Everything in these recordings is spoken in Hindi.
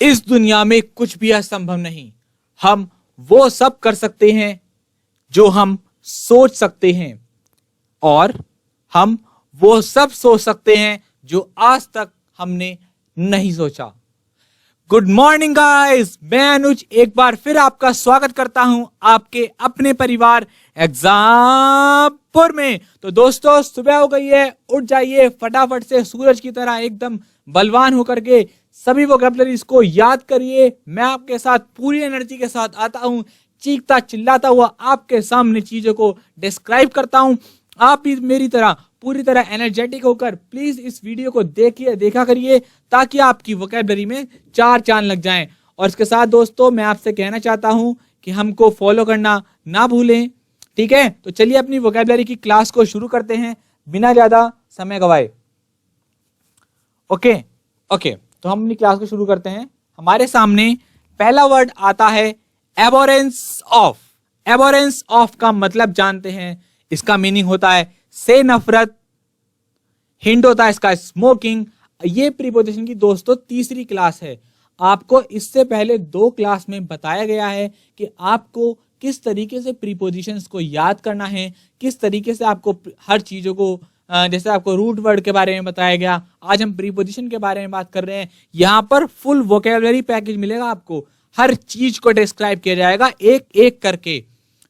इस दुनिया में कुछ भी असंभव नहीं। हम वो सब कर सकते हैं जो हम सोच सकते हैं, और हम वो सब सोच सकते हैं जो आज तक हमने नहीं सोचा। गुड मॉर्निंग गाइस, मैं अनुज एक बार फिर आपका स्वागत करता हूं आपके अपने परिवार एग्जामपुर में। तो दोस्तों, सुबह हो गई है, उठ जाइए फटाफट से सूरज की तरह एकदम बलवान होकर के सभी वोकैबुलरीज को याद करिए। मैं आपके साथ पूरी एनर्जी के साथ आता हूं, चीखता चिल्लाता हुआ आपके सामने चीजों को डिस्क्राइब करता हूं। आप भी मेरी तरह पूरी तरह एनर्जेटिक होकर प्लीज इस वीडियो को देखा करिए, ताकि आपकी वोकैबुलरी में चार चांद लग जाएं। और इसके साथ दोस्तों, मैं आपसे कहना चाहता हूं कि हमको फॉलो करना ना भूलें, ठीक है? तो चलिए अपनी वोकैबुलरी की क्लास को शुरू करते हैं बिना ज्यादा समय गवाए। ओके, तो हम अपनी क्लास को शुरू करते हैं। हमारे सामने पहला वर्ड आता है एबोरेंस ऑफ। एबोरेंस ऑफ का मतलब जानते हैं, इसका मीनिंग होता है से नफरत, हिंट होता है इसका स्मोकिंग। ये प्रीपोजिशन की दोस्तों तीसरी क्लास है। आपको इससे पहले 2 क्लास में बताया गया है कि आपको किस तरीके से प्रीपोजिशंस को याद करना है, किस तरीके से आपको हर चीजों को, जैसे आपको रूट वर्ड के बारे में बताया गया, आज हम प्रीपोजिशन के बारे में बात कर रहे हैं। यहाँ पर फुल वोकैबुलरी पैकेज मिलेगा आपको, हर चीज को डिस्क्राइब किया जाएगा एक एक करके,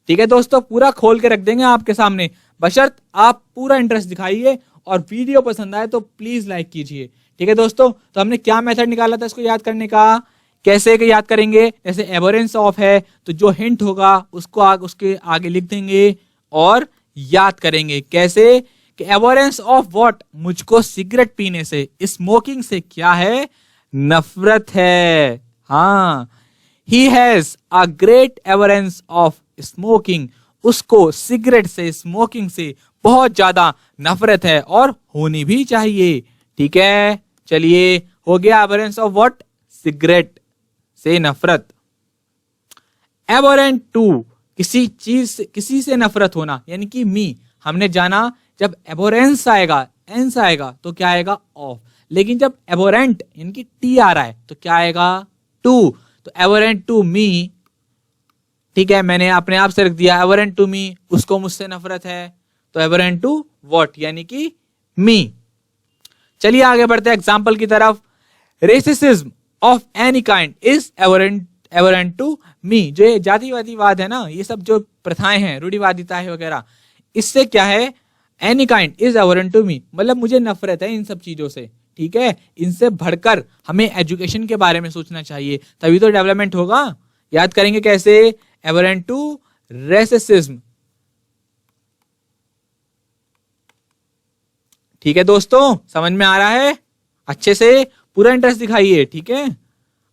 ठीक है दोस्तों? पूरा खोल के रख देंगे आपके सामने, बशर्त आप पूरा इंटरेस्ट दिखाइए और वीडियो पसंद आए तो प्लीज लाइक कीजिए, ठीक है दोस्तों? तो हमने क्या मेथड निकाला था इसको याद करने का, कैसे के याद करेंगे? जैसे एबोरेंस ऑफ है तो जो हिंट होगा उसको उसके आगे लिख देंगे और याद करेंगे। कैसे कि एबोरेंस ऑफ व्हाट, मुझको सिगरेट पीने से, स्मोकिंग से क्या है? नफरत है। हाँ, he has a great abhorrence of smoking, उसको सिगरेट से, स्मोकिंग से बहुत ज्यादा नफरत है और होनी भी चाहिए, ठीक है? चलिए, हो गया एबोरेंस ऑफ व्हाट, सिगरेट से नफरत। एबोरेंट टू, किसी चीज से, किसी से नफरत होना, यानी कि मी। हमने जाना जब एबोरेंस आएगा, एंस आएगा तो क्या आएगा? ऑफ। लेकिन जब एबोरेंट यानी कि टी आ रहा है तो क्या आएगा? टू। तो एबोरेंट टू मी, ठीक है, मैंने अपने आप से रख दिया एबोरेंट टू मी, उसको मुझसे नफरत है, तो एबोरेंट टू व्हाट यानी कि मी। चलिए आगे बढ़ते हैं एग्जांपल की तरफ। Racism of any kind is abhorrent to me. जो ये जातिवादीवाद है ना, ये सब जो प्रथाएं हैं, रूढ़िवादिता है वगैरह, इससे क्या है? Any kind is abhorrent to me, मतलब मुझे नफरत है इन सब चीजों से, ठीक है? इनसे बढ़कर हमें एजुकेशन के बारे में सोचना चाहिए, तभी तो डेवलपमेंट होगा। याद करेंगे कैसे? एबोरेंट टू रेसिज्म, ठीक है दोस्तों? समझ में आ रहा है? अच्छे से पूरा इंटरेस्ट दिखाइए, ठीक है?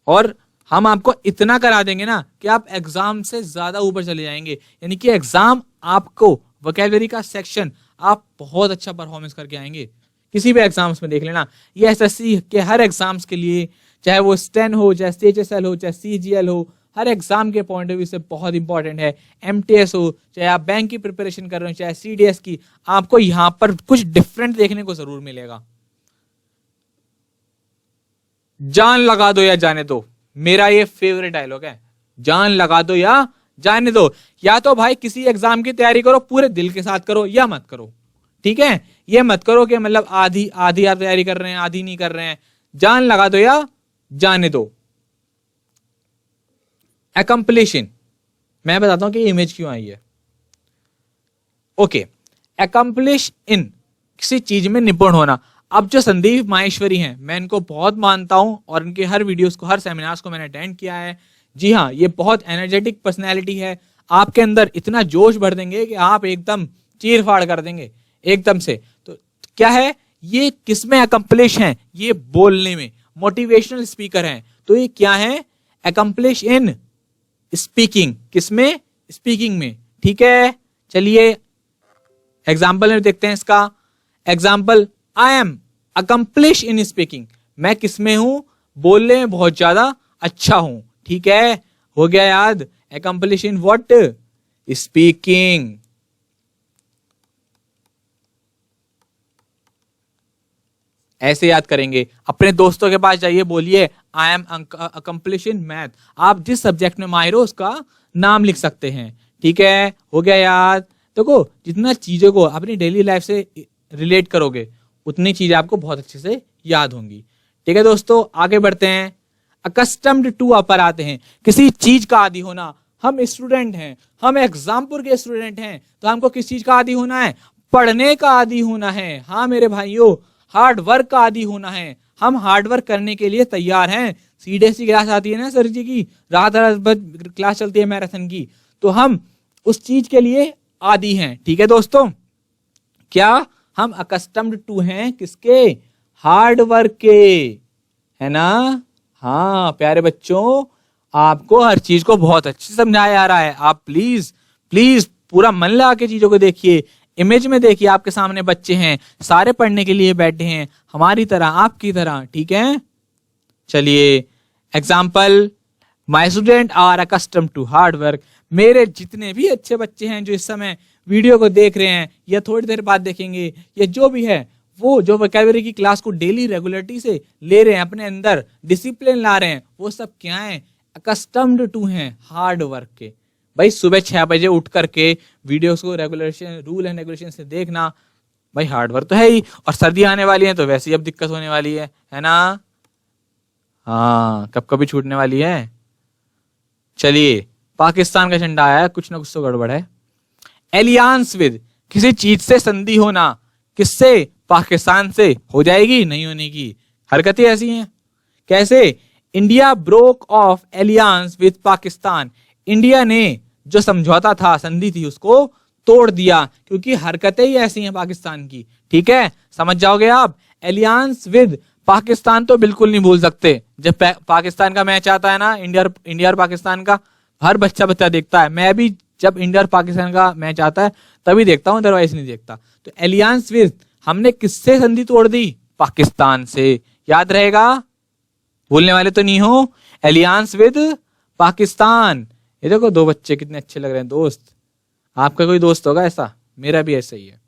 और हम आपको इतना करा देंगे ना कि आप एग्जाम से ज्यादा ऊपर चले जाएंगे, यानी कि एग्जाम आपको वोकैबुलरी का सेक्शन आप बहुत अच्छा परफॉर्मेंस करके आएंगे। किसी भी एग्जाम्स में देख लेना, ये एसएससी के हर एग्जाम्स के लिए, चाहे वो स्टेन हो, चाहे सीएचएसएल हो, चाहे सीजीएल हो, हर एग्जाम के पॉइंट ऑफ व्यू से बहुत इंपॉर्टेंट है। एमटीएस हो, चाहे आप बैंक की प्रिपरेशन कर रहे हो, चाहे सीडीएस की, आपको यहां पर कुछ डिफरेंट देखने को जरूर मिलेगा। जान लगा दो या जाने दो, मेरा ये फेवरेट डायलॉग है। जान लगा दो या जाने दो। या तो भाई किसी एग्जाम की तैयारी करो, पूरे दिल के साथ करो, या मत करो, ठीक है? ये मत करो कि मतलब आधी आधी आप तैयारी कर रहे हैं, आधी नहीं कर रहे हैं। जान लगा दो या जाने दो। Accomplishing, मैं बताता हूं कि इमेज क्यों आई है। ओके, accomplish in, किसी चीज में निपुण होना। अब जो संदीप माहेश्वरी हैं, मैं इनको बहुत मानता हूं और इनके हर वीडियोस को, हर सेमिनार्स को मैंने अटेंड किया है। जी हाँ, ये बहुत एनर्जेटिक पर्सनैलिटी है, आपके अंदर इतना जोश भर देंगे कि आप एकदम चीर फाड़ कर देंगे एकदम से। तो क्या है ये, किसमें अकम्प्लिश हैं? ये बोलने में, मोटिवेशनल स्पीकर हैं। तो ये क्या है? Accomplish in speaking. किसमें? स्पीकिंग में, ठीक है? चलिए एग्जाम्पल में देखते हैं इसका। Example, I am accomplish in speaking, मैं किसमें हूं? बोलने में बहुत ज्यादा अच्छा हूं, ठीक है? हो गया याद? Accomplish in what? स्पीकिंग। ऐसे याद करेंगे। अपने दोस्तों के पास जाइए, बोलिए I am accomplish in math. आप जिस सब्जेक्ट में माहिर हो उसका नाम लिख सकते हैं। ठीक है, हो गया याद। देखो जितना चीजों को अपनी डेली लाइफ से रिलेट करोगे उतनी चीजें आपको बहुत अच्छे से याद होंगी। ठीक है दोस्तों, आगे बढ़ते हैं। अकस्टम्ड टू पर आते हैं, किसी चीज का आदी होना। हम स्टूडेंट हैं, हम एग्जामपुर के स्टूडेंट हैं, तो हमको किस चीज का आदी होना है? पढ़ने का आदी होना है। हाँ मेरे भाइयों, हार्ड वर्क का आदी होना है। हम हार्ड वर्क करने के लिए तैयार हैं। सीधे सी क्लास आती है ना सर जी की, रात क्लास चलती है मैराथन की, तो हम उस चीज के लिए आदी हैं। ठीक है दोस्तों, क्या हम अकस्टम्ड टू हैं? किसके? हार्ड वर्क के, है ना? हाँ प्यारे बच्चों, आपको हर चीज को बहुत अच्छे से समझाया जा रहा है। आप प्लीज प्लीज पूरा मन लगा के चीजों को देखिए। इमेज में देखिए, आपके सामने बच्चे हैं, सारे पढ़ने के लिए बैठे हैं, हमारी तरह, आपकी तरह। ठीक है, चलिए example, my student are accustom to hard work. मेरे जितने भी अच्छे बच्चे हैं जो इस समय वीडियो को देख रहे हैं या थोड़ी देर बाद देखेंगे, या जो भी है, वो जो वोकैबुलरी की क्लास को डेली रेगुलरिटी से ले रहे हैं, अपने अंदर डिसिप्लिन ला रहे हैं, वो सब क्या है? अकस्टम्ड टू हैं हार्ड वर्क के। भाई सुबह 6 बजे उठ करके वीडियोस को रेगुलेशन, रूल एंड रेगुलेशन से देखना, भाई हार्ड वर्क तो है ही। और सर्दी आने वाली है तो वैसे ही अब दिक्कत होने वाली है ना? हाँ, कब कभी छूटने वाली है। चलिए, पाकिस्तान का झंडा आया, कुछ ना कुछ तो गड़बड़ है। एलियांस विद, किसी चीज से संधि होना। किससे? पाकिस्तान से। हो जाएगी? नहीं होने की। हरकतें ऐसी हैं। कैसे? India broke of Alliance with Pakistan. India ने जो समझौता था, संधि थी, उसको तोड़ दिया, क्योंकि हरकतें ही ऐसी हैं पाकिस्तान की। ठीक है, समझ जाओगे आप। एलियांस विद पाकिस्तान तो बिल्कुल नहीं भूल सकते। जब पाकिस्तान का मैच आता है ना, इंडिया और पाकिस्तान का, हर बच्चा देखता है। मैं भी जब इंडिया और पाकिस्तान का मैच आता है तभी देखता हूं, अदरवाइज नहीं देखता। तो एलियांस विद, हमने किससे संधि तोड़ दी? पाकिस्तान से। याद रहेगा, भूलने वाले तो नहीं हो। Alliance with Pakistan. ये देखो दो बच्चे कितने अच्छे लग रहे हैं, दोस्त। आपका कोई दोस्त होगा ऐसा? मेरा भी ऐसा ही है।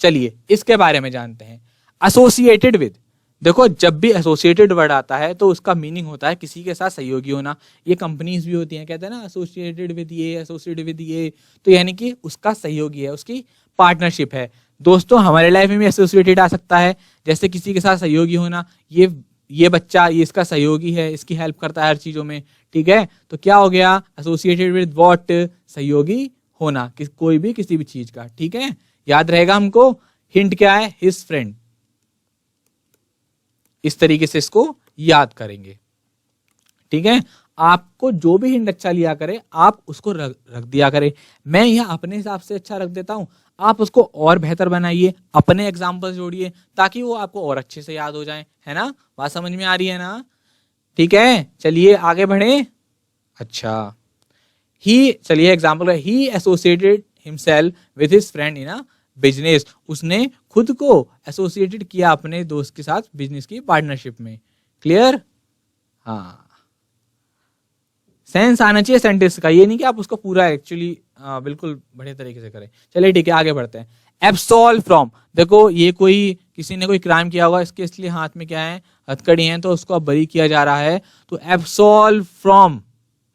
चलिए इसके बारे में जानते हैं। एसोसिएटेड विद, देखो जब भी एसोसिएटेड वर्ड आता है तो उसका मीनिंग होता है किसी के साथ सहयोगी होना। ये कंपनीज भी होती हैं, कहते हैं ना एसोसिएटेड विद ये, एसोसिएटेड विद ये, तो यानी कि उसका सहयोगी है, उसकी पार्टनरशिप है। दोस्तों हमारे लाइफ में भी एसोसिएटेड आ सकता है, जैसे किसी के साथ सहयोगी होना। ये बच्चा, ये इसका सहयोगी है, इसकी हेल्प करता है हर चीजों में। ठीक है, तो क्या हो गया? Associated with what? सहयोगी होना, कोई भी किसी भी चीज का। ठीक है, याद रहेगा हमको। हिंट क्या है? His friend. इस तरीके से इसको याद करेंगे। ठीक है, आपको जो भी हिंट अच्छा लिया करे आप उसको रख दिया करे। मैं यहाँ अपने हिसाब से अच्छा रख देता हूं, आप उसको और बेहतर बनाइए, अपने एग्जाम्पल जोड़िए, ताकि वो आपको और अच्छे से याद हो जाए। है ना? बात समझ में आ रही है ना? ठीक है, चलिए आगे बढ़े। अच्छा, चलिए example, he associated himself with his friend in a business. उसने खुद को एसोसिएटेड किया अपने दोस्त के साथ बिजनेस की पार्टनरशिप में। क्लियर? हाँ, सेंस आना चाहिए सेंटेंस का, ये नहीं कि आप उसको पूरा एक्चुअली बिल्कुल बढ़िया तरीके से करें। चलिए ठीक है, आगे बढ़ते हैं। एब्सॉल्व फ्रॉम, देखो ये कोई, किसी ने कोई क्राइम किया होगा, इसके इसलिए हाथ में क्या है? हथकड़ी है, तो उसको अब बरी किया जा रहा है। तो एब्सॉल्व फ्रॉम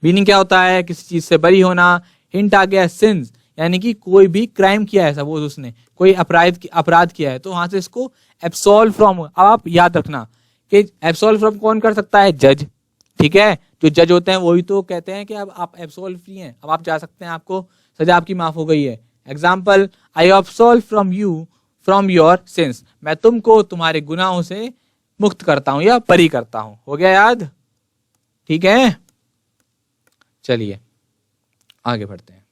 मीनिंग क्या होता है? किसी चीज से बरी होना। हिंट आ गया सिंस, यानी कि कोई भी क्राइम किया है, सपोज उसने कोई अपराध किया है, तो वहां से इसको एब्सॉल्व फ्रॉम। अब आप याद रखना कि एब्सॉल्व फ्रॉम कौन कर सकता है? जज। ठीक है, जो जज होते हैं वही तो कहते हैं कि अब आप एब्सॉल्व फ्री हैं, अब आप जा सकते हैं, आपको सजा आपकी माफ हो गई है। Example, I absolve from you from your sins. मैं तुमको तुम्हारे गुनाहों से मुक्त करता हूं या बरी करता हूं। हो गया याद? ठीक है, चलिए आगे बढ़ते हैं।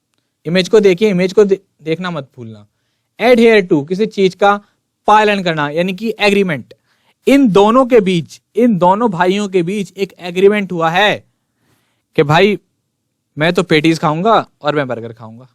इमेज को देखिए, इमेज को देखना मत भूलना। एडहेयर टू, किसी चीज का पालन करना, यानी कि एग्रीमेंट। इन दोनों के बीच, इन दोनों भाइयों के बीच एक एग्रीमेंट हुआ है कि भाई मैं तो पेटीज खाऊंगा और मैं बर्गर खाऊंगा।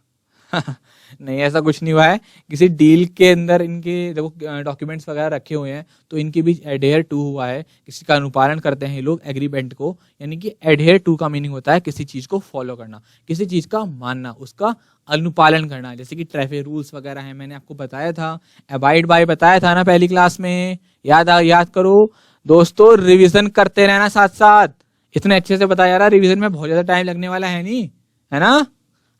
नहीं, ऐसा कुछ नहीं हुआ है। किसी डील के अंदर इनके देखो डॉक्यूमेंट्स वगैरह रखे हुए हैं, तो इनके बीच एडहेयर टू हुआ है, किसी का अनुपालन करते हैं ये लोग एग्रीमेंट को। यानी कि एडहेयर टू का मीनिंग होता है किसी चीज को फॉलो करना, किसी चीज का मानना, उसका अनुपालन करना। जैसे कि ट्रैफिक रूल्स वगैरह हैं, मैंने आपको बताया था, अबाइड बाय बताया था ना पहली क्लास में, याद करो। दोस्तों रिवीजन करते रहना साथ साथ। इतने अच्छे से बताया जा रहा, रिवीजन में बहुत ज्यादा टाइम लगने वाला है नहीं, है ना।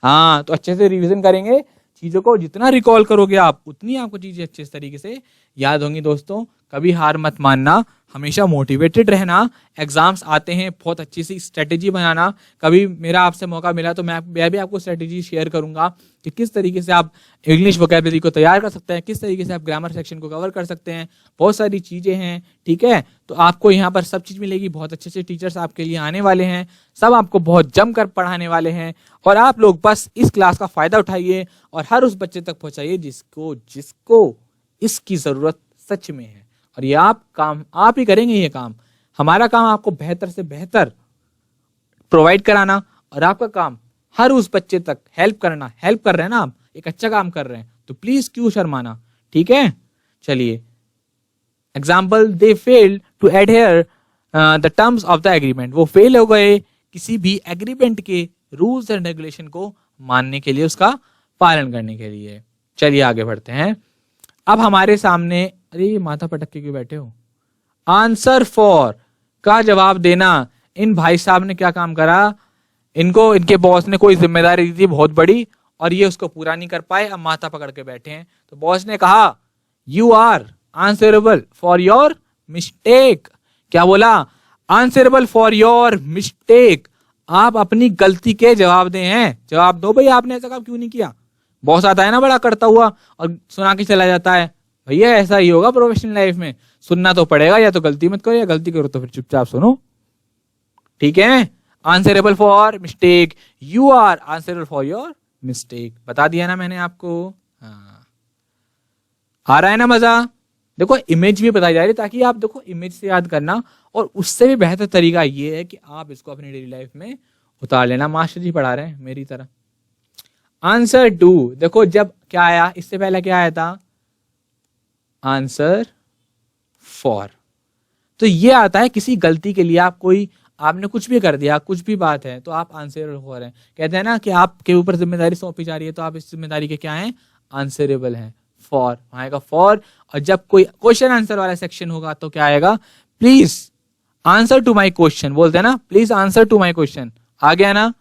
हाँ, तो अच्छे से रिवीजन करेंगे चीजों को, जितना रिकॉल करोगे आप उतनी आपको चीजें अच्छे तरीके से याद होंगी। दोस्तों कभी हार मत मानना, हमेशा मोटिवेटेड रहना। एग्जाम्स आते हैं, बहुत अच्छी सी स्ट्रेटेजी बनाना। कभी मेरा आपसे मौका मिला तो मैं भी आपको स्ट्रेटेजी शेयर करूंगा कि किस तरीके से आप इंग्लिश वोकैबुलरी को तैयार कर सकते हैं, किस तरीके से आप ग्रामर सेक्शन को कवर कर सकते हैं। बहुत सारी चीजें हैं, ठीक है। तो आपको यहाँ पर सब चीज मिलेगी, बहुत अच्छे अच्छे टीचर्स आपके लिए आने वाले हैं, सब आपको बहुत जमकर पढ़ाने वाले हैं। और आप लोग बस इस क्लास का फायदा उठाइए और हर उस बच्चे तक पहुंचाइए जिसको जिसको इसकी जरूरत सच में है। और ये काम आप ही करेंगे, ये काम हमारा काम आपको बेहतर से बेहतर प्रोवाइड कराना, और आपका काम हर उस बच्चे तक हेल्प करना। हेल्प कर रहे हैं ना आप, एक अच्छा काम कर रहे हैं, तो प्लीज क्यों शर्माना, ठीक है। चलिए example, they failed to adhere the terms of the agreement. वो फेल हो गए किसी भी एग्रीमेंट के रूल्स एंड रेगुलेशन को मानने के लिए, उसका पालन करने के लिए। चलिए आगे बढ़ते हैं। अब हमारे सामने, अरे माथा पटक के क्यों बैठे हो, आंसर फॉर का जवाब देना। इन भाई साहब ने क्या काम करा, इनको इनके बॉस ने कोई जिम्मेदारी दी थी बहुत बड़ी, और ये उसको पूरा नहीं कर पाए, अब माथा पकड़ के बैठे हैं। तो बॉस ने कहा you are answerable for your mistake. क्या बोला, आंसरेबल फॉर योर मिस्टेक। आप अपनी गलती के जवाब दे हैं, जवाब दो भाई, आपने ऐसा काम क्यों नहीं किया। बॉस आता है ना बड़ा करता हुआ और सुना के चला जाता है, भैया ऐसा ही होगा प्रोफेशनल लाइफ में, सुनना तो पड़ेगा, या तो गलती मत करो या गलती करो तो फिर चुपचाप सुनो, ठीक है। Answerable for mistake, you are answerable for your mistake, बता दिया ना मैंने आपको। हाँ, आ रहा है ना मजा। देखो इमेज भी बताई जा रही है ताकि आप देखो इमेज से याद करना, और उससे भी बेहतर तरीका ये है कि आप इसको अपनी डेली लाइफ में उतार लेना। मास्टर जी पढ़ा रहे हैं मेरी तरह। आंसर टू, देखो जब क्या आया, इससे पहले क्या आया था, आंसर फॉर। तो ये आता है किसी गलती के लिए, आप कोई आपने कुछ भी कर दिया, कुछ भी बात है, तो आप आंसरेबल फॉर हैं। कहते हैं ना कि आपके ऊपर जिम्मेदारी सौंपी जा रही है, तो आप इस जिम्मेदारी के क्या हैं, आंसरेबल हैं। फॉर आएगा फॉर, और जब कोई क्वेश्चन आंसर वाला सेक्शन होगा तो क्या आएगा, please answer to my question. बोलते हैं ना, please answer to my question, आ गया ना,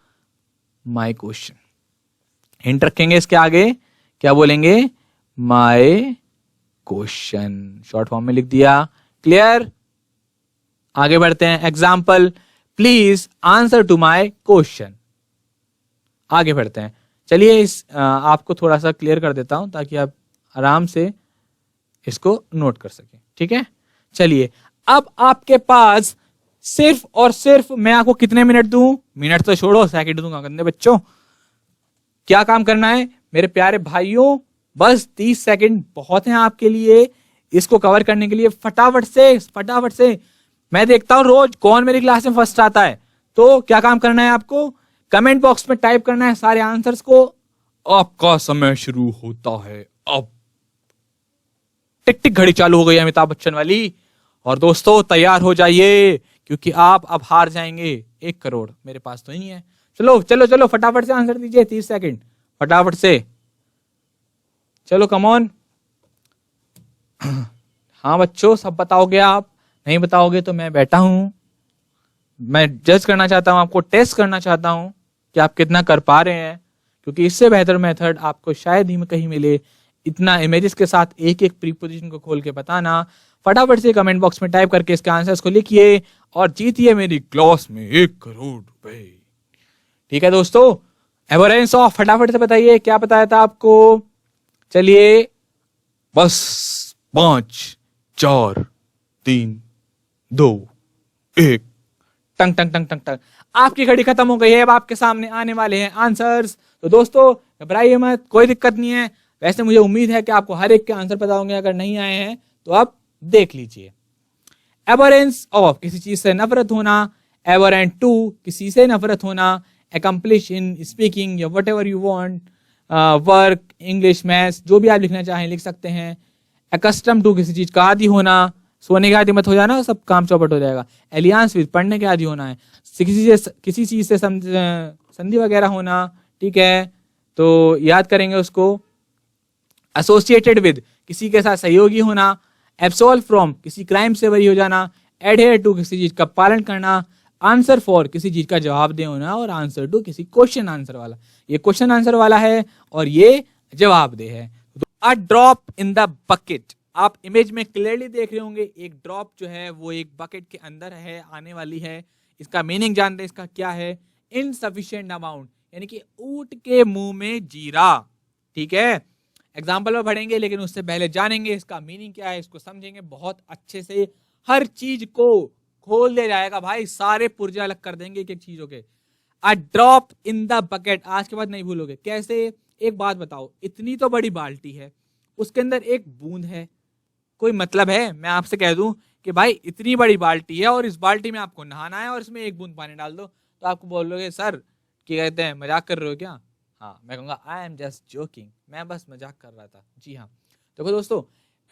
माई क्वेश्चन। हिंट रखेंगे इसके आगे, क्या बोलेंगे, माई क्वेश्चन, शॉर्ट फॉर्म में लिख दिया। क्लियर, आगे बढ़ते हैं। Example, please answer to my question. आगे बढ़ते हैं। चलिए इस आपको थोड़ा सा क्लियर कर देता हूं ताकि आप आराम से इसको नोट कर सके, ठीक है। चलिए अब आपके पास सिर्फ और सिर्फ मैं आपको कितने मिनट दूं, मिनट तो छोड़ो सेकंड दूंगा गंदे बच्चों। क्या काम करना है मेरे प्यारे भाइयों, बस 30 सेकंड बहुत हैं आपके लिए इसको कवर करने के लिए। फटाफट से मैं देखता हूं रोज कौन मेरी क्लास में फर्स्ट आता है, तो क्या काम करना है आपको, कमेंट बॉक्स में टाइप करना है सारे आंसर्स को। आपका समय शुरू होता है अब। टिक टिक घड़ी चालू हो गई है अमिताभ बच्चन वाली, और दोस्तों तैयार हो जाइए क्योंकि आप अब हार जाएंगे 1 करोड़ मेरे पास तो नहीं है। चलो चलो चलो फटाफट से आंसर दीजिए, 30 सेकंड फटाफट से, चलो कम ऑन। हाँ बच्चों सब बताओगे आप, नहीं बताओगे तो मैं बैठा हूं, मैं जज करना चाहता हूं, आपको टेस्ट करना चाहता हूं कि आप कितना कर पा रहे हैं, क्योंकि इससे बेहतर मेथड आपको शायद ही कहीं मिले। इतना इमेजेस के साथ एक एक प्रीपोजिशन को खोल के बताना। फटाफट से कमेंट बॉक्स में टाइप करके इसके आंसर्स को लिखिए और जीतिए मेरी क्लास में 1 करोड़ रुपए। ठीक है दोस्तों, एवरेंस ऑफ फटाफट से बताइए क्या बताया था आपको। चलिए बस 5 4 3 2 1 टंग टंग टंग टंग टंग, आपकी घड़ी खत्म हो गई है। अब आपके सामने आने वाले हैं आंसर्स। तो दोस्तों घबराइए मत, कोई दिक्कत नहीं है। वैसे मुझे उम्मीद है कि आपको हर एक के आंसर पता होंगे, अगर नहीं आए हैं तो आप देख लीजिए। एबोरेंस ऑफ किसी चीज से नफरत होना, एबोरेंट टू किसी से नफरत होना, अकम्प्लिश इन स्पीकिंग या what ever you want, work, English, maths, जो भी आप लिखना चाहें लिख सकते हैं। अकस्टम टू किसी चीज का आदी होना, सोने के आदि मत हो जाना, सब काम चौपट हो जाएगा। एलियांस विद पढ़ने के आदि होना है, किसी चीज से संधि वगैरह होना, ठीक है, तो याद करेंगे उसको। एसोसिएटेड विद किसी के साथ सहयोगी होना, एब्सॉल्व फ्रॉम किसी क्राइम से बरी हो जाना, एडहेयर टू किसी चीज का पालन करना, आंसर फॉर किसी चीज का जवाब दे होना, और आंसर टू किसी क्वेश्चन आंसर वाला। ये क्वेश्चन आंसर वाला है और ये जवाब दे है। अ ड्रॉप इन द बकेट, आप इमेज में क्लियरली देख रहे होंगे एक ड्रॉप जो है वो एक बकेट के अंदर है, आने वाली है। इसका मीनिंग जानते हैं इसका क्या है, इनसफिशिएंट अमाउंट, यानी कि ऊंट के मुंह में जीरा। ठीक है, एग्जाम्पल में पढ़ेंगे लेकिन उससे पहले जानेंगे इसका मीनिंग क्या है, इसको समझेंगे बहुत अच्छे से। हर चीज को खोल दिया जाएगा भाई, सारे पुर्जे अलग कर देंगे एक एक चीजों के। अ ड्रॉप इन द बकेट, आज के बाद नहीं भूलोगे। कैसे, एक बात बताओ, इतनी तो बड़ी बाल्टी है, उसके अंदर एक बूंद है, कोई मतलब है? मैं आपसे कह दूं कि भाई इतनी बड़ी बाल्टी है और इस बाल्टी में आपको नहाना है और इसमें एक बूंद पानी डाल दो, तो आपको बोलोगे सर क्या कहते हैं, मजाक कर रहे हो क्या? हाँ, मैं कहूँगा आई एम जस्ट जोकिंग, मैं बस मजाक कर रहा था। जी हाँ, देखो दोस्तों,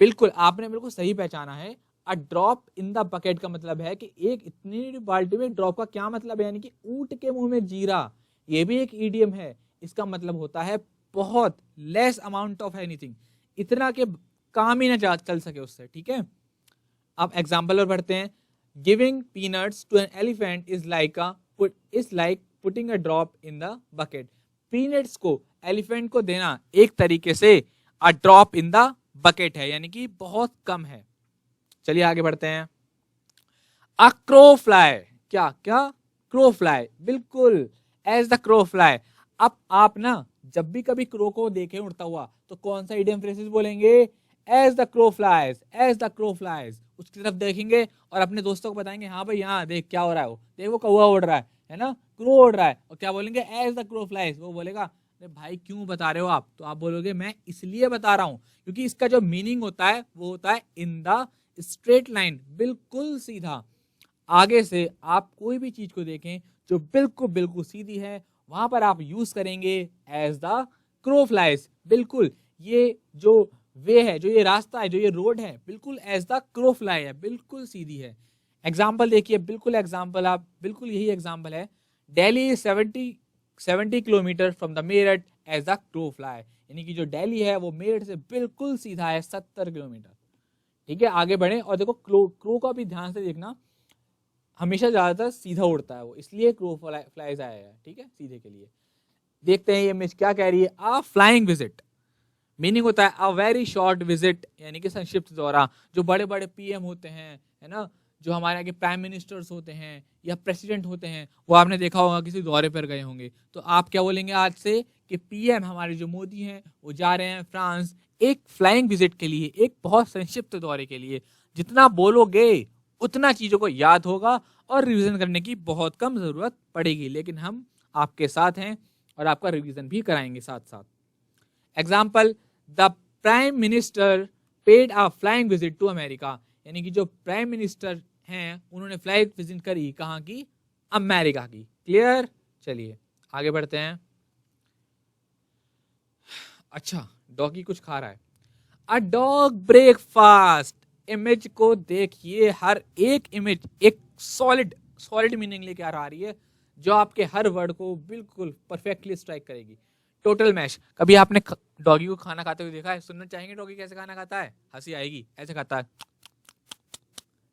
बिल्कुल आपने बिल्कुल सही पहचाना है। अ ड्रॉप इन द बकेट का मतलब है कि एक इतनी बाल्टी में ड्रॉप का क्या मतलब है, यानी कि ऊंट के मुंह में जीरा, ये भी एक ईडियम है। इसका मतलब होता है बहुत लेस अमाउंट ऑफ एनीथिंग, इतना के काम ही ना चल सके उससे। ठीक है, अब एग्जाम्पल और बढ़ते हैं। Giving peanuts to an elephant is like putting a drop in the bucket. Peanuts को एलिफेंट को देना एक तरीके से a drop in the bucket है, यानी कि बहुत कम है। चलिए आगे बढ़ते हैं। अ क्रो फ्लाई, क्या क्या, क्रो फ्लाई, बिल्कुल एज द क्रो फ्लाई। अब आप ना जब भी कभी क्रो को देखें उड़ता हुआ तो कौन सा इडियम फ्रेजेस बोलेंगे, as the crow flies, as the crow flies. उसकी तरफ देखेंगे और अपने दोस्तों को बताएंगे हाँ भाई यहाँ देख क्या हो रहा है, वो देख वो कौवा उड़ रहा है ना, क्रो उड़ रहा है, और क्या बोलेंगे, एज द क्रो फ्लाइज। वो बोलेगा अरे भाई क्यों बता रहे हो आप, तो आप बोलोगे मैं इसलिए बता रहा हूँ क्योंकि इसका जो मीनिंग होता है वो होता है इन द स्ट्रेट लाइन, बिल्कुल सीधा। आगे से आप कोई भी चीज को देखें जो बिल्कुल बिल्कुल सीधी है, वहां पर आप यूज करेंगे एज द क्रो फ्लाइज। बिल्कुल ये जो वे है, जो ये रास्ता है, जो ये रोड है, बिल्कुल एज द क्रो फ्लाई है, बिल्कुल सीधी है। एग्जाम्पल देखिए, बिल्कुल एग्जाम्पल, आप बिल्कुल यही एग्जाम्पल है। Delhi 70 kilometre from the Meerut as the crow fly, यानी कि जो दिल्ली है वो मेरठ से बिल्कुल सीधा है 70 किलोमीटर। ठीक है, आगे बढ़े और देखो क्रो का भी ध्यान से देखना, हमेशा ज्यादातर सीधा उड़ता है वो, इसलिए क्रो फ्लाइज आया है। ठीक है, सीधे के लिए। देखते हैं ये इमेज क्या कह रही है। आ फ्लाइंग विजिट, मीनिंग होता है अ वेरी शॉर्ट विजिट, यानी कि संक्षिप्त दौरा। जो बड़े बड़े पीएम होते हैं, है ना, जो हमारे आगे प्राइम मिनिस्टर्स होते हैं या प्रेसिडेंट होते हैं, वो आपने देखा होगा किसी दौरे पर गए होंगे, तो आप क्या बोलेंगे आज से कि पीएम हमारे जो मोदी हैं वो जा रहे हैं फ्रांस एक फ्लाइंग विजिट के लिए, एक बहुत संक्षिप्त दौरे के लिए। जितना बोलोगे उतना चीजों को याद होगा और रिवीजन करने की बहुत कम जरूरत पड़ेगी, लेकिन हम आपके साथ हैं और आपका रिवीजन भी कराएंगे साथ साथ। Example, the prime minister paid a flying visit to America, यानी कि जो प्राइम मिनिस्टर हैं उन्होंने फ्लाइट विजिट करी कहाँ की, अमेरिका की। क्लियर, चलिए आगे बढ़ते हैं। अच्छा, डॉगी कुछ खा रहा है। अ डॉग ब्रेकफास्ट, इमेज को देखिए, हर एक इमेज एक सॉलिड मीनिंग लेके आ रही है, जो आपके हर वर्ड को बिल्कुल परफेक्टली स्ट्राइक करेगी। टोटल मैश, कभी आपने डॉगी को खाना खाते हुए देखा है? सुनना चाहेंगे डॉगी कैसे खाना खाता है? हंसी आएगी, ऐसे खाता है।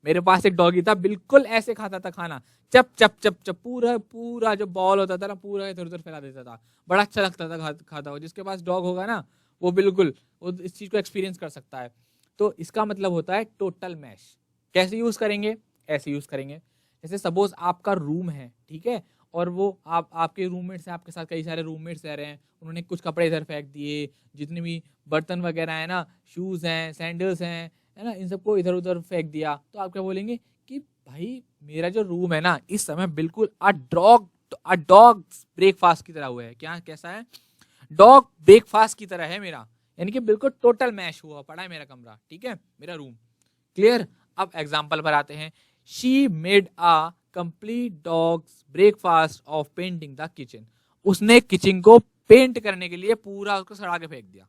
मेरे पास एक डॉगी था, बिल्कुल ऐसे खाता था खाना, चप चप चप चप, पूरा पूरा जो बॉल होता था ना पूरा इधर उधर फैला देता था। बड़ा अच्छा लगता था खाता हुआ। जिसके पास डॉग होगा ना वो बिल्कुल वो इस चीज को एक्सपीरियंस कर सकता है। तो इसका मतलब होता है टोटल मैश। कैसे यूज करेंगे, ऐसे यूज करेंगे जैसे सपोज आपका रूम है, ठीक है, और वो आपके रूममेट्स हैं, आपके साथ कई सारे रूममेट्स रह रहे हैं, उन्होंने कुछ कपड़े इधर फेंक दिए, जितने भी बर्तन वगैरह है ना, शूज हैं, सैंडल्स हैं, है ना, इन सबको इधर उधर फेंक दिया, तो आप क्या बोलेंगे कि भाई मेरा जो रूम है ना इस समय बिल्कुल अ डॉग ब्रेकफास्ट की तरह हुआ है। क्या कैसा है, डॉग ब्रेकफास्ट की तरह है मेरा, यानी कि बिल्कुल टोटल मैश हुआ पड़ा है मेरा कमरा, ठीक है, मेरा रूम। क्लियर, अब एग्जाम्पल पर आते हैं। She made a complete dogs breakfast of painting the kitchen, उसने किचन को पेंट करने के लिए पूरा उसको सड़ा के फेंक दिया।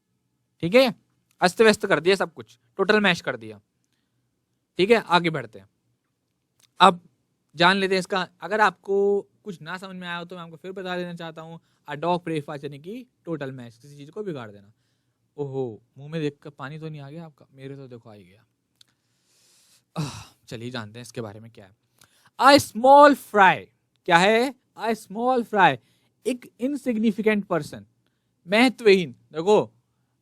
ठीक है, अस्त व्यस्त कर दिया सब कुछ, टोटल मैश कर दिया। ठीक है, आगे बढ़ते हैं। अब जान लेते हैं इसका, अगर आपको कुछ ना समझ में आया हो तो मैं आपको फिर बता देना चाहता हूँ। अ डॉग ब्रेकफास्ट यानी कि टोटल मैश, किसी चीज को बिगाड़ देना। ओहो, मुंह में देखकर पानी तो नहीं आ गया आपका? मेरे तो देखो आ ही गया। चलिए जानते हैं इसके बारे में क्या है। अ स्मॉल फ्राई क्या है? अ स्मॉल फ्राई, एक इनसिग्निफिकेंट पर्सन, महत्वहीन। देखो,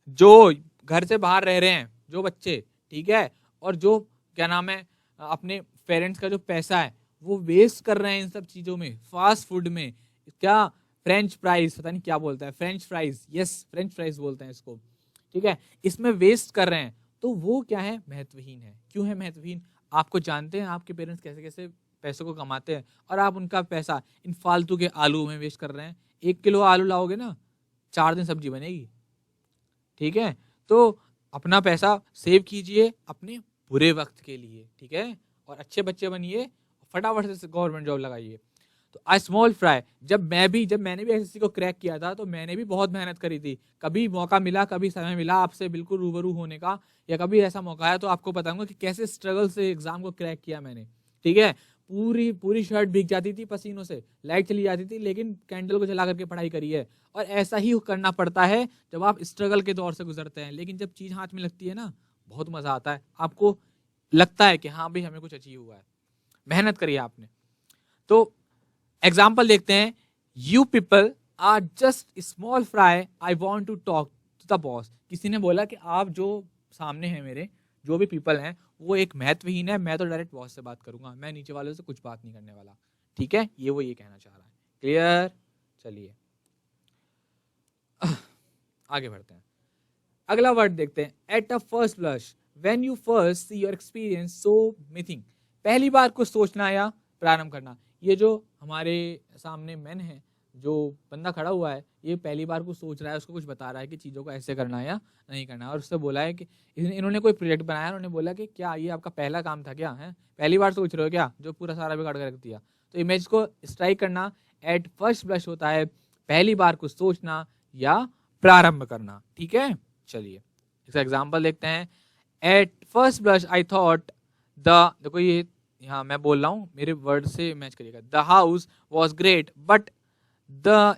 जो घर से बाहर रह रहे हैं जो बच्चे, ठीक है, और जो क्या नाम है अपने पेरेंट्स का जो पैसा है वो वेस्ट कर रहे हैं इन सब चीजों में, फास्ट फूड में, क्या फ्रेंच फ्राइज, पता नहीं क्या बोलता है, French fries, yes French fries बोलते हैं इसको, ठीक है, इसमें वेस्ट कर रहे हैं, तो वो क्या है? महत्वहीन है। क्यों है महत्वहीन? आपको जानते हैं आपके पेरेंट्स कैसे कैसे पैसों को कमाते हैं, और आप उनका पैसा इन फालतू के आलू में वेस्ट कर रहे हैं। 1 किलो आलू लाओगे ना, 4 दिन सब्जी बनेगी, ठीक है। तो अपना पैसा सेव कीजिए अपने बुरे वक्त के लिए, ठीक है, और अच्छे बच्चे बनिए, फटाफट से गवर्नमेंट जॉब लगाइए। तो आई स्मॉल फ्राई, जब मैंने भी एसएससी को क्रैक किया था तो मैंने भी बहुत मेहनत करी थी। कभी मौका मिला, कभी समय मिला आपसे बिल्कुल रूबरू होने का, या कभी ऐसा मौका आया तो आपको बताऊंगा कि कैसे स्ट्रगल से एग्जाम को क्रैक किया मैंने, ठीक है। पूरी शर्ट भीग जाती थी पसीनों से, लाइट चली जाती थी, लेकिन कैंडल को जला करके पढ़ाई करी है। और ऐसा ही करना पड़ता है जब आप स्ट्रगल के दौर से गुजरते हैं, लेकिन जब चीज हाथ में लगती है ना, बहुत मजा आता है, आपको लगता है कि हाँ भाई हमें कुछ अचीव हुआ है, मेहनत करी है आपने। तो एग्जाम्पल देखते हैं। You people are just small fry, I want to talk to the boss. किसी ने बोला कि आप जो सामने हैं मेरे, जो भी पीपल हैं, वो एक महत्वहीन है, मैं तो डायरेक्ट बॉस से बात करूंगा, मैं नीचे वालों से कुछ बात नहीं करने वाला, ठीक है, वो ये कहना चाह रहा है। क्लियर? चलिए आगे बढ़ते हैं। अगला वर्ड देखते हैं, at a first blush, when you first see your experience something. पहली बार कुछ सोचना या प्रारंभ करना। ये जो हमारे सामने मैन है, जो बंदा खड़ा हुआ है, ये पहली बार कुछ सोच रहा है, उसको कुछ बता रहा है कि चीज़ों को ऐसे करना है या नहीं करना है, और उससे बोला है कि इन्होंने कोई प्रोजेक्ट बनाया, उन्होंने बोला कि क्या ये आपका पहला काम था क्या, है पहली बार सोच रहे हो क्या, जो पूरा सारा बिगाड़ कर रख दिया। तो इमेज को स्ट्राइक करना एट फर्स्ट ब्लश होता है पहली बार कुछ सोचना या प्रारंभ करना, ठीक है। चलिए इसका एग्जाम्पल देखते हैं। At first blush I thought the, देखो ये यहाँ मैं बोल रहा हूँ, मेरे वर्ड से मैच करिएगा। The house was great but the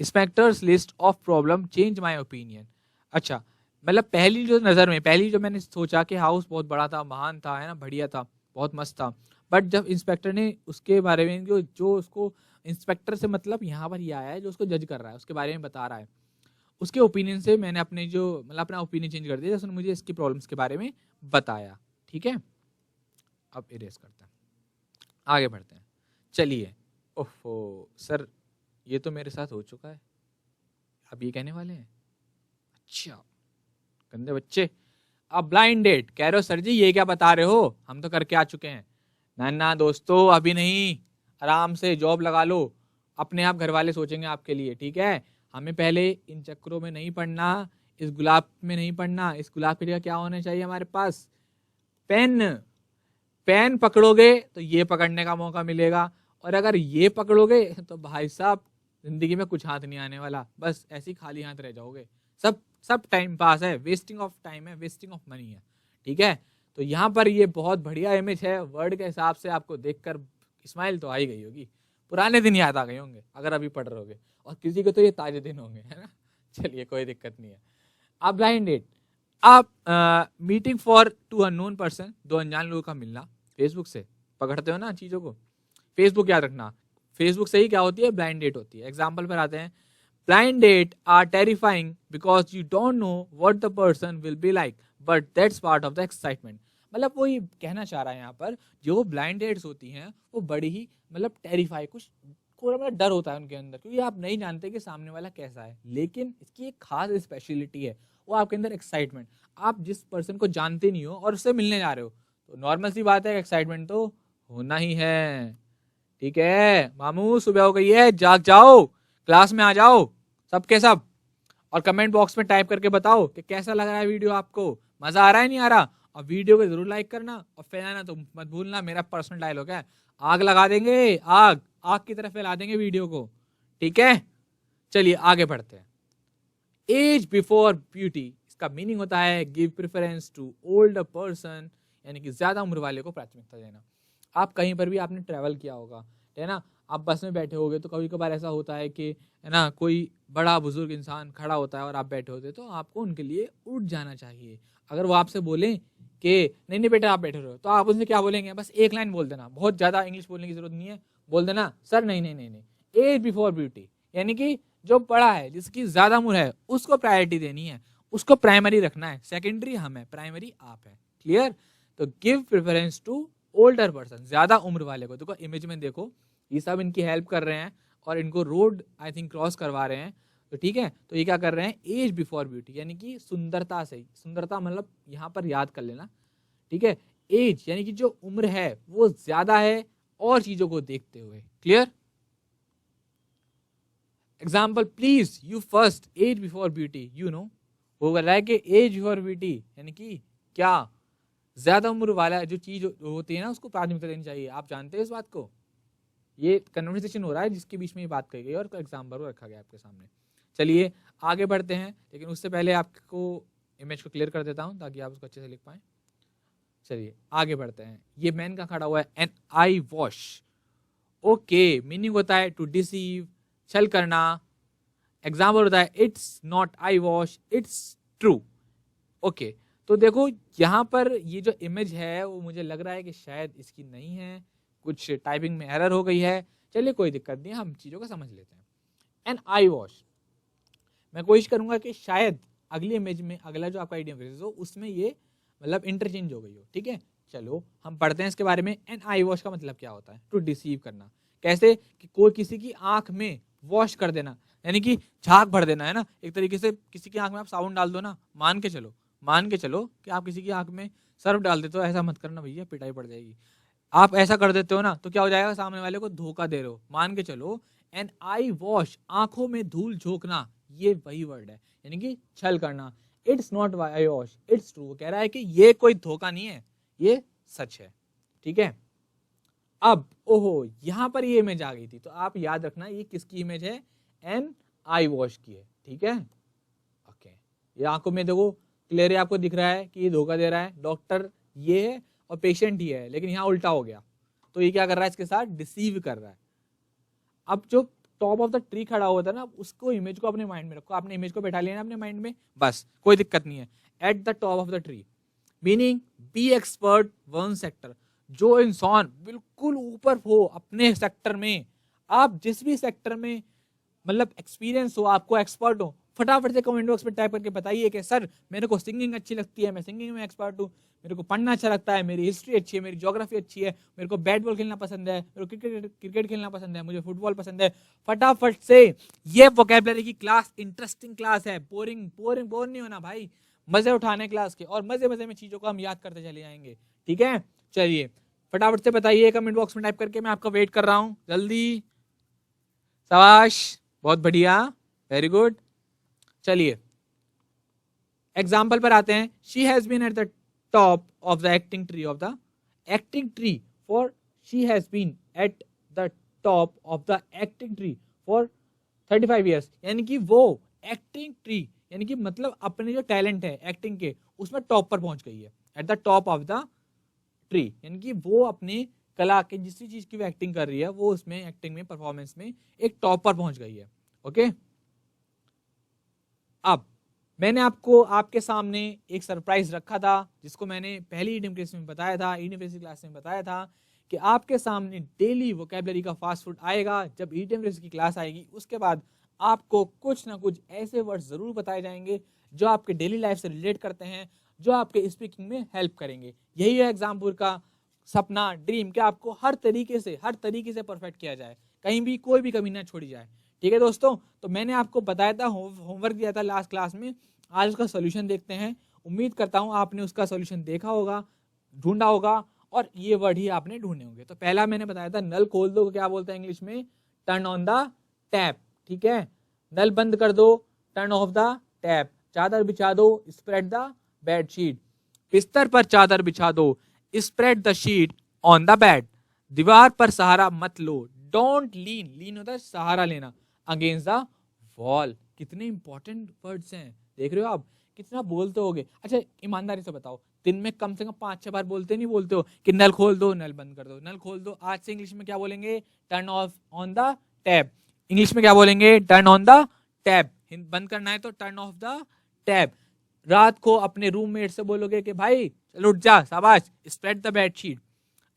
inspectors list of problem change my opinion. अच्छा, मतलब पहली जो नज़र में, पहली जो मैंने सोचा कि हाउस बहुत बड़ा था, महान था, है ना, बढ़िया था, बहुत मस्त था, बट जब इंस्पेक्टर ने उसके बारे में जो उसको, इंस्पेक्टर से मतलब यहाँ पर ये आया है जो उसको जज कर रहा है, उसके बारे में बता रहा है, उसके ओपिनियन से मैंने अपने जो मतलब अपना ओपिनियन चेंज कर दिया, जैसे मुझे इसकी प्रॉब्लम्स के बारे में बताया, ठीक है। अब इरेज करते हैं, आगे बढ़ते हैं। चलिए, ओहो सर ये तो मेरे साथ हो चुका है, अब ये कहने वाले हैं, अच्छा गंदे बच्चे। अब ब्लाइंड डेट कह रहे हो सर जी, ये क्या बता रहे हो, हम तो करके आ चुके हैं। ना ना दोस्तों, अभी नहीं, आराम से जॉब लगा लो, अपने आप घर वाले सोचेंगे आपके लिए, ठीक है। हमें पहले इन चक्करों में नहीं पढ़ना, इस गुलाब में नहीं पढ़ना। इस गुलाब की जगह क्या होना चाहिए हमारे पास? पेन। पेन पकड़ोगे तो ये पकड़ने का मौका मिलेगा, और अगर ये पकड़ोगे तो भाई साहब जिंदगी में कुछ हाथ नहीं आने वाला, बस ऐसे ही खाली हाथ रह जाओगे। सब टाइम पास है, वेस्टिंग ऑफ टाइम है, वेस्टिंग ऑफ मनी है, ठीक है। तो यहाँ पर ये बहुत बढ़िया इमेज है, वर्ड के हिसाब से आपको देखकर स्माइल तो आ ही गई होगी, पुराने दिन याद आ गए होंगे अगर अभी पढ़ रहे होगे, और किसी को तो ये ताजे दिन होंगे, है ना। चलिए कोई दिक्कत नहीं है। अब ब्लाइंड डेट, आप meeting for two unknown person, 2 अनजान लोगों का मिलना, फेसबुक से पकड़ते हो ना चीजों को, फेसबुक याद रखना, फेसबुक से ही क्या होती है, ब्लाइंड डेट होती है। एग्जाम्पल पर आते हैं। Blind date are terrifying because you don't know what the person will be like, but that's part of the excitement. मतलब वो ये कहना चाह रहा है यहाँ पर, जो ब्लाइंड डेट्स होती हैं वो बड़ी ही मतलब टेरिफाई, कुछ मतलब डर होता है उनके अंदर, क्योंकि आप नहीं जानते कि सामने वाला कैसा है, लेकिन इसकी एक खास स्पेशलिटी है, वो आपके अंदर एक्साइटमेंट। आप जिस पर्सन को जानते नहीं हो और उससे मिलने जा रहे हो, तो नॉर्मल सी बात है, एक्साइटमेंट तो होना ही है, ठीक है। मामू सुबह हो गई है, जाग जाओ, क्लास में आ जाओ सबके सब, और कमेंट बॉक्स में टाइप करके बताओ कि कैसा लग रहा है वीडियो, आपको मजा आ रहा है नहीं आ रहा, और वीडियो को जरूर लाइक करना और फैलाना तो मत भूलना, मेरा पर्सनल डायलॉग है, आग लगा देंगे, आग आग की तरफ फैला देंगे वीडियो को, ठीक है। चलिए आगे बढ़ते हैं। एज बिफोर ब्यूटी, इसका मीनिंग होता है give preference to older person, यानी कि ज्यादा उम्र वाले को प्राथमिकता देना। आप कहीं पर भी आपने ट्रैवल किया होगा, है ना, आप बस में बैठे होगे तो कभी कभार ऐसा होता है कि, है ना, कोई बड़ा बुजुर्ग इंसान खड़ा होता है और आप बैठे होते, तो आपको उनके लिए उठ जाना चाहिए, अगर वो आपसे बोले कि नहीं नहीं बेटा आप बैठे रहो, तो आप उसमें क्या बोलेंगे? बस एक लाइन बोल देना, बहुत ज्यादा इंग्लिश बोलने की जरूरत नहीं है, बोल देना सर नहीं नहीं नहीं नहीं, एज बिफोर ब्यूटी, यानी कि जो बड़ा है, जिसकी ज्यादा उम्र है, उसको प्रायोरिटी देनी है, उसको प्राइमरी रखना है, सेकेंडरी हम है, प्राइमरी आप है। क्लियर? तो give preference to older person, ज्यादा उम्र वाले को। देखो इमेज में देखो, ये सब इनकी हेल्प कर रहे हैं और इनको रोड आई थिंक क्रॉस करवा रहे हैं, तो ठीक है। तो ये क्या कर रहे हैं? एज बिफोर ब्यूटी, यानी कि सुंदरता से, सुंदरता मतलब यहाँ पर याद कर लेना, ठीक है। एज यानी कि जो उम्र है वो ज्यादा है और चीजों को देखते हुए। Clear? Example, please you first, age before beauty, you know. वो बोल रहा है कि एज बिफोर ब्यूटी यानी कि क्या, ज्यादा उम्र वाला जो चीज होती है ना, उसको प्राथमिकता देनी चाहिए। आप जानते हैं इस बात को? ये कन्वर्सेशन हो रहा है जिसके बीच में ये बात कही गई और एग्जाम्पल रखा गया आपके सामने। चलिए आगे बढ़ते हैं, लेकिन उससे पहले आपको इमेज को क्लियर कर देता हूं ताकि आप उसको अच्छे से लिख पाएं। चलिए आगे बढ़ते हैं। ये मैन का खड़ा हुआ है, एन आई वॉश। ओके, मीनिंग होता है टू डिसीव, छल करना। एग्जाम्पल होता है it's not I wash, it's true. Okay, तो देखो यहाँ पर ये जो इमेज है वो मुझे लग रहा है कि शायद इसकी नहीं है, कुछ टाइपिंग में एरर हो गई है। चलिए कोई दिक्कत नहीं, हम चीजों को समझ लेते हैं। एन आई वॉश, मैं कोशिश करूंगा कि शायद अगली इमेज में अगला जो आपका आइडियम फ्रेज हो उसमें ये मतलब इंटरचेंज हो गई हो। ठीक है, चलो हम पढ़ते हैं इसके बारे में। एन आई वॉश का मतलब क्या होता है? टू डिसीव करना। कैसे? कि कोई किसी की आंख में वॉश कर देना, यानी कि झाग भर देना, है ना। एक तरीके से किसी की आंख में आप साबुन डाल दो ना, मान के चलो कि आप किसी की आंख में सर्फ डाल देते हो। ऐसा मत करना भैया, पिटाई पड़ जाएगी। आप ऐसा कर देते हो ना तो क्या हो जाएगा? सामने वाले को धोखा दे रहे हो। मान के चलो, एन आई वॉश, आंखों में धूल झोंकना, ये वही वर्ड है, यानी कि छल करना। It's not I wash, it's true. कह रहा है कि ये कोई धोखा नहीं है, ये सच है। ठीक है, अब ओहो यहां पर ये इमेज आ गई थी, तो आप याद रखना ये किसकी इमेज है? एन आई वॉश की है। ठीक है, ओके। ये आंखों में देखो क्लियर आपको दिख रहा है कि ये धोखा दे रहा है। डॉक्टर ये है और पेशेंट ही है, लेकिन यहाँ उल्टा हो गया। तो ये क्या कर रहा है? इसके साथ डिसीव कर रहा है। अब जो टॉप ऑफ द ट्री खड़ा हुआ था ना, उसको इमेज को अपने माइंड में रखो। आपने इमेज को बैठा लिया ना अपने माइंड में, बस कोई दिक्कत नहीं है। At the top of the tree meaning be expert one sector. जो इंसान बिल्कुल ऊपर हो अपने सेक्टर में, आप जिस भी सेक्टर में मतलब एक्सपीरियंस हो, आपको एक्सपर्ट हो, फटाफट से कमेंट बॉक्स में टाइप करके बताइए कि सर मेरे को सिंगिंग अच्छी लगती है, मैं सिंगिंग में एक्सपर्ट हूँ, मेरे को पढ़ना अच्छा लगता है, मेरी हिस्ट्री अच्छी है, मेरी ज्योग्राफी अच्छी है, मेरे को बैट बॉल खेलना पसंद है, मेरे को क्रिकेट खेलना पसंद है, मुझे फुटबॉल पसंद है। फटाफट से, ये वोकैबुलरी की क्लास इंटरेस्टिंग क्लास है, बोर नहीं होना भाई, मजे उठाने क्लास के, और मजे मजे में चीजों को हम याद करते चले जाएंगे। ठीक है, चलिए फटाफट से बताइए कमेंट बॉक्स में टाइप करके, मैं आपका वेट कर रहा हूं, जल्दी। शाबाश, बहुत बढ़िया, वेरी गुड। चलिए एग्जाम्पल पर आते हैं। She has been at the top of the acting tree of the acting tree for she has been at the top of the acting tree for 35 years, यानी कि वो एक्टिंग ट्री यानी कि मतलब अपने जो टैलेंट है एक्टिंग के उसमें टॉप पर पहुंच गई है। At the top of the tree यानी कि वो अपने कला के जिस चीज की वो एक्टिंग कर रही है वो उसमें एक्टिंग में परफॉर्मेंस में एक टॉप पर पहुंच गई है। ओके, अब मैंने आपको आपके सामने एक सरप्राइज रखा था जिसको मैंने पहली ईडीएम क्लास में बताया था, ईडीएम क्लास में बताया था कि आपके सामने डेली वोकैबुलरी का फास्ट फूड आएगा। जब ईडीएम की क्लास आएगी उसके बाद आपको कुछ ना कुछ ऐसे वर्ड जरूर बताए जाएंगे जो आपके डेली लाइफ से रिलेट करते हैं, जो आपके स्पीकिंग में हेल्प करेंगे। यही है एग्जाम्पुल का सपना, ड्रीम, कि आपको हर तरीके से परफेक्ट किया जाए, कहीं भी कोई भी कमी ना छोड़ी जाए। ठीक है दोस्तों, तो मैंने आपको बताया था, होमवर्क दिया था लास्ट क्लास में, आज उसका सोल्यूशन देखते हैं। उम्मीद करता हूं आपने उसका सोल्यूशन देखा होगा, ढूंढा होगा, और ये वर्ड ही आपने ढूंढे होंगे। तो पहला मैंने बताया था नल खोल दो, क्या बोलते हैं इंग्लिश में? Turn on the tap. ठीक है, नल बंद कर दो, टर्न ऑफ द टैप। चादर बिछा दो, स्प्रेड द बेडशीट। बिस्तर पर चादर बिछा दो, spread the sheet on the bed. दीवार पर सहारा मत लो, डोंट लीन होता है सहारा लेना, अगेंस्ट द वॉल। कितने इंपॉर्टेंट वर्ड्स हैं, देख रहे हो आप कितना बोलते होगे। अच्छा ईमानदारी से बताओ, दिन में कम से कम 5-6 बार नहीं बोलते हो कि नल खोल दो, नल बंद कर दो, नल खोल दो? आज से इंग्लिश में क्या बोलेंगे? Turn off on the tap. English में क्या बोलेंगे? Turn on the tap. बंद करना है तो टर्न ऑफ द टैप। रात को अपने रूममेट से बोलोगे कि भाई चल उठ जा, शाबाश, स्प्रेड द बेड शीट।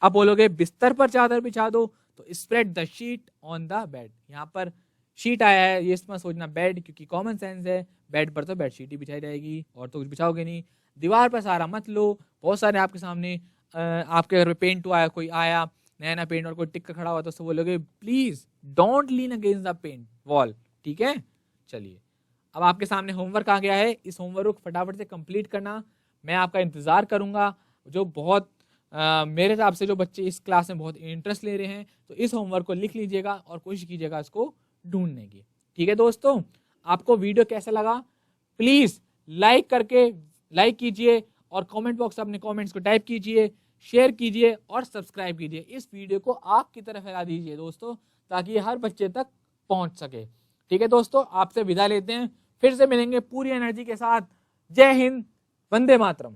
अब बोलोगे बिस्तर पर चादर बिछा दो, तो spread the sheet on the bed. यहाँ पर शीट आया है, ये इसमें सोचना बेड, क्योंकि कॉमन सेंस है, बेड पर तो बेड शीट ही बिछाई जाएगी और तो कुछ बिछाओगे नहीं। दीवार पर सारा मत लो, बहुत सारे आपके सामने आपके घर में पेंट हुआ है, कोई आया नया नया पेंट और कोई टिक खड़ा हुआ तो उससे बोलोगे please don't lean against the paint wall, ठीक है। चलिए अब आपके सामने होमवर्क आ गया है, इस होमवर्क को फटाफट से कंप्लीट करना, मैं आपका इंतजार करूंगा। जो बहुत मेरे हिसाब से जो बच्चे इस क्लास में बहुत इंटरेस्ट ले रहे हैं, तो इस होमवर्क को लिख लीजिएगा और कोशिश कीजिएगा इसको ढूंढने की, ठीक है दोस्तों। आपको वीडियो कैसा लगा प्लीज लाइक कीजिए और कमेंट बॉक्स में अपने कमेंट्स को टाइप कीजिए, शेयर कीजिए और सब्सक्राइब कीजिए। इस वीडियो को आग की तरह फैला दीजिए दोस्तों, ताकि ये हर बच्चे तक पहुंच सके, ठीक है दोस्तों। आपसे विदा लेते हैं, फिर से मिलेंगे पूरी एनर्जी के साथ। जय हिंद, वंदे मातरम।